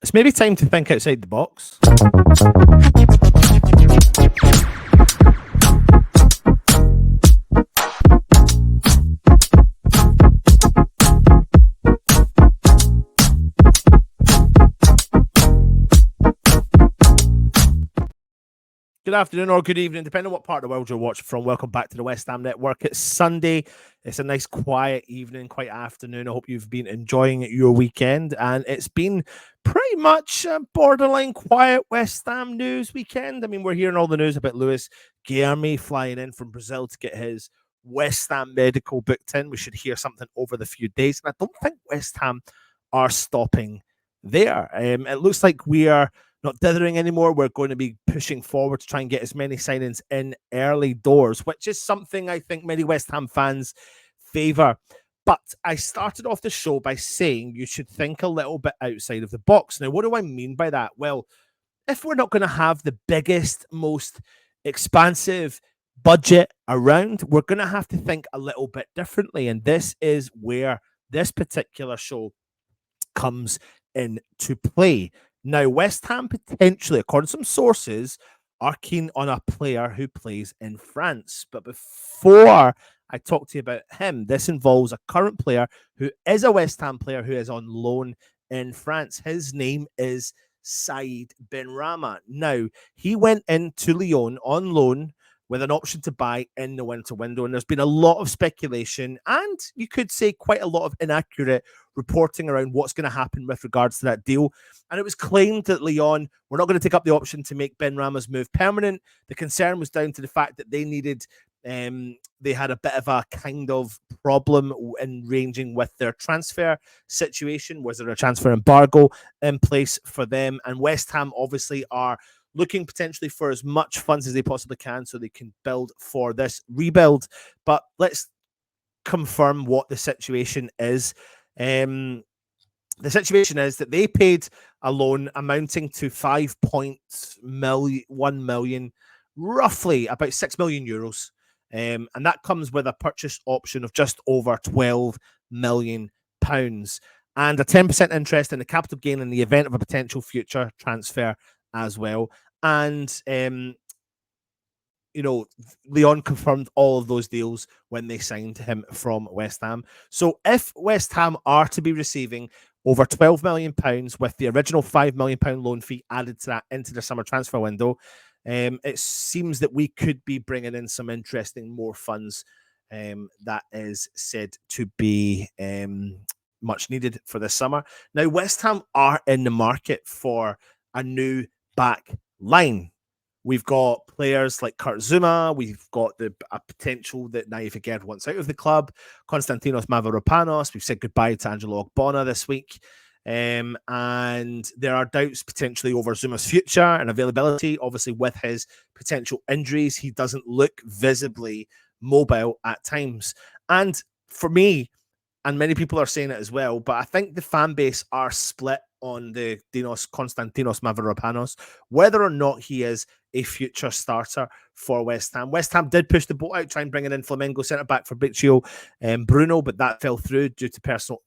It's maybe time to think outside the box. Good afternoon or good evening, depending on what part of the world you're watching from. Welcome back to the West Ham Network. It's Sunday. It's a nice, quiet evening, quiet afternoon. I hope you've been enjoying your weekend. And it's been pretty much a borderline quiet West Ham news weekend. I mean, we're hearing all the news about Luis Guilherme flying in from Brazil to get his West Ham medical booked in. We should hear something over the few days. And I don't think West Ham are stopping there. It looks like we are not dithering anymore. We're going to be pushing forward to try and get as many signings in early doors, which is something I think many West Ham fans favour. But I started off the show by saying you should think a little bit outside of the box. Now, what do I mean by that? Well, if we're not going to have the biggest, most expansive budget around, we're going to have to think a little bit differently. And this is where this particular show comes into play. Now, West Ham potentially, according to some sources, are keen on a player who plays in France. But before I talk to you about him, this involves a current player who is a West Ham player who is on loan in France. His name is Said Benrahma. Now, he went into Lyon on loan with an option to buy in the winter window. And there's been a lot of speculation and you could say quite a lot of inaccurate reporting around what's going to happen with regards to that deal. And it was claimed that Lyon were not going to take up the option to make Benrahma's move permanent. The concern was down to the fact that they needed, they had a bit of a kind of problem in ranging with their transfer situation. Was there a transfer embargo in place for them? And West Ham obviously are looking potentially for as much funds as they possibly can so they can build for this rebuild. But let's confirm what the situation is. The situation is that they paid a loan amounting to 5.1 million, roughly about 6 million euros. And that comes with a purchase option of just over 12 million pounds and a 10% interest in the capital gain in the event of a potential future transfer as well. And Lyon confirmed all of those deals when they signed him from West Ham. So if West Ham are to be receiving over 12 million pounds with the original 5 million pound loan fee added to that into the summer transfer window, it seems that we could be bringing in some interesting more funds that is said to be much needed for this summer. Now, West Ham are in the market for a new back line. We've got players like Kurt Zouma. We've got a potential that Naif Aguerd wants out of the club. Konstantinos Mavropanos. We've said goodbye to Angelo Ogbonna this week. And there are doubts potentially over Zuma's future and availability. Obviously, with his potential injuries, he doesn't look visibly mobile at times. And for me, and many people are saying it as well, but I think the fan base are split on the Konstantinos Mavropanos, whether or not he is a future starter for West Ham. West Ham did push the boat out, trying bringing in Flamengo centre-back Fabrizio Bruno, but that fell through due to personal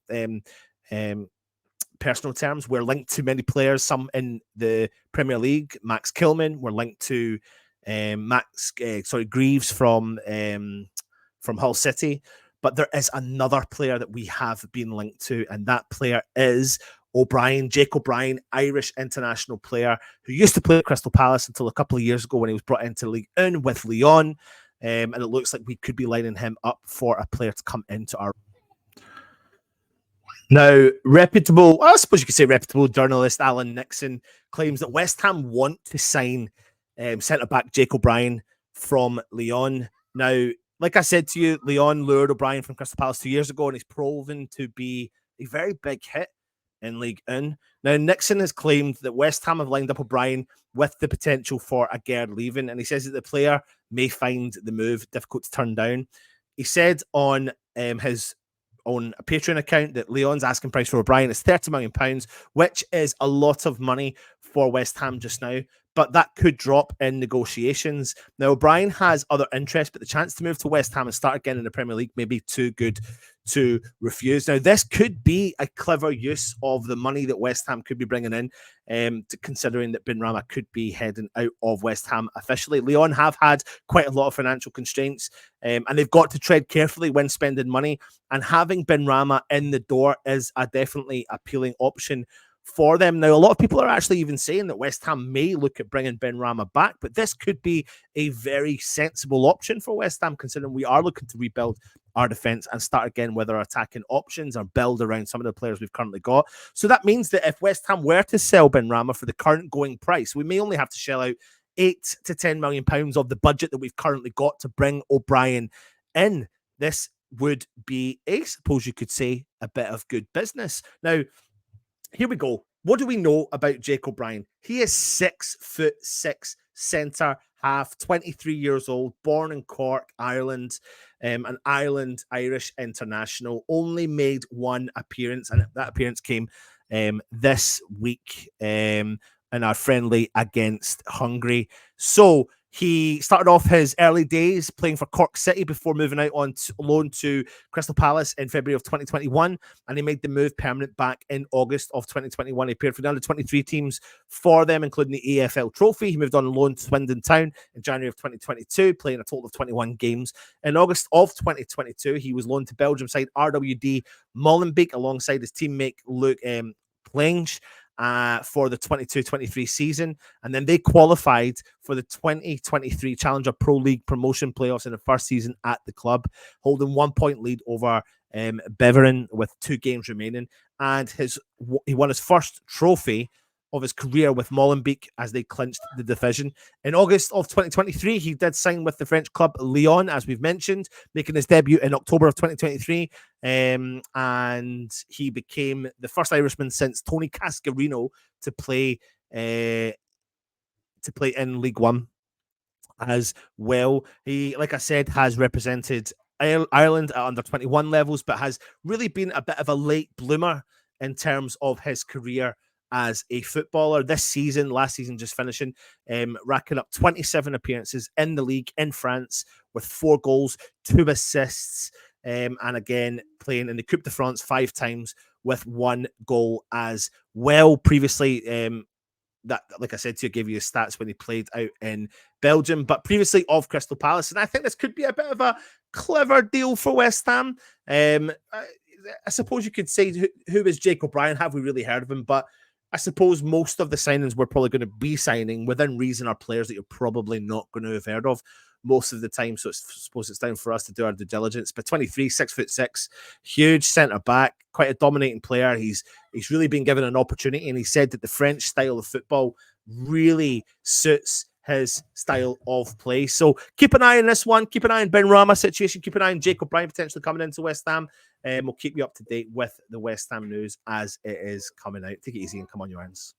terms. We're linked to many players, some in the Premier League. Max Kilman, we're linked to Greaves from Hull City. But there is another player that we have been linked to, and that player is Jake O'Brien, Irish international player who used to play at Crystal Palace until a couple of years ago when he was brought into League One with Lyon. And it looks like we could be lining him up for a player to come into our... Now, I suppose you could say reputable journalist Alan Nixon claims that West Ham want to sign centre-back Jake O'Brien from Lyon. Now, like I said to you, Lyon lured O'Brien from Crystal Palace 2 years ago, and he's proven to be a very big hit in League One. Now, Nixon has claimed that West Ham have lined up O'Brien with the potential for Aguerd leaving, and he says that the player may find the move difficult to turn down. He said on his own Patreon account that Lyon's asking price for O'Brien is £30 million, which is a lot of money for West Ham just now. but that could drop in negotiations. Now, O'Brien has other interests, but the chance to move to West Ham and start again in the Premier League may be too good to refuse. Now, this could be a clever use of the money that West Ham could be bringing in, considering that Benrahma could be heading out of West Ham officially. Lyon have had quite a lot of financial constraints, and they've got to tread carefully when spending money, and having Benrahma in the door is a definitely appealing option for them. Now, a lot of people are actually even saying that West Ham may look at bringing Benrahma back, but this could be a very sensible option for West Ham, considering we are looking to rebuild our defence and start again with our attacking options or build around some of the players we've currently got. So that means that if West Ham were to sell Benrahma for the current going price, we may only have to shell out £8 to £10 million of the budget that we've currently got to bring O'Brien in. This would be, I suppose you could say, a bit of good business. Now, here we go. What do we know about Jake O'Brien? He is 6'6" centre half, 23 years old, born in Cork, Ireland, an Ireland-Irish international. Only made one appearance, and that appearance came this week in our friendly against Hungary. So he started off his early days playing for Cork City before moving out on loan to Crystal Palace in February of 2021, and he made the move permanent back in August of 2021. He appeared for the under-23 teams for them, including the EFL Trophy. He moved on loan to Swindon Town in January of 2022, playing a total of 21 games. In August of 2022, he was loaned to Belgium side RWD Molenbeek alongside his teammate Luke Plange for the 22-23 season, and then they qualified for the 2023 Challenger Pro League promotion playoffs in the first season at the club, holding 1 point lead over Beveren with 2 games remaining, and he won his first trophy of his career with Molenbeek as they clinched the division. In August of 2023, he did sign with the French club Lyon, as we've mentioned, making his debut in October of 2023. And he became the first Irishman since Tony Cascarino to play in League One as well. He, like I said, has represented Ireland at under 21 levels, but has really been a bit of a late bloomer in terms of his career as a footballer. This season, last season just finishing, racking up 27 appearances in the league in France with 4 goals, 2 assists, and again, playing in the Coupe de France 5 times with 1 goal as well. Previously, that, like I said to you, gave you his stats when he played out in Belgium, but previously of Crystal Palace. And I think this could be a bit of a clever deal for West Ham. I suppose you could say, who is Jake O'Brien? Have we really heard of him? But I suppose most of the signings we're probably going to be signing within reason are players that you're probably not going to have heard of most of the time. So I suppose it's time for us to do our due diligence. But 23, 6'6", huge centre back, quite a dominating player. He's really been given an opportunity, and he said that the French style of football really suits his style of play. So keep an eye on this one. Keep an eye on Benrahma's situation. Keep an eye on Jake O'Brien potentially coming into West Ham. We'll keep you up to date with the West Ham news as it is coming out. Take it easy and come on your hands.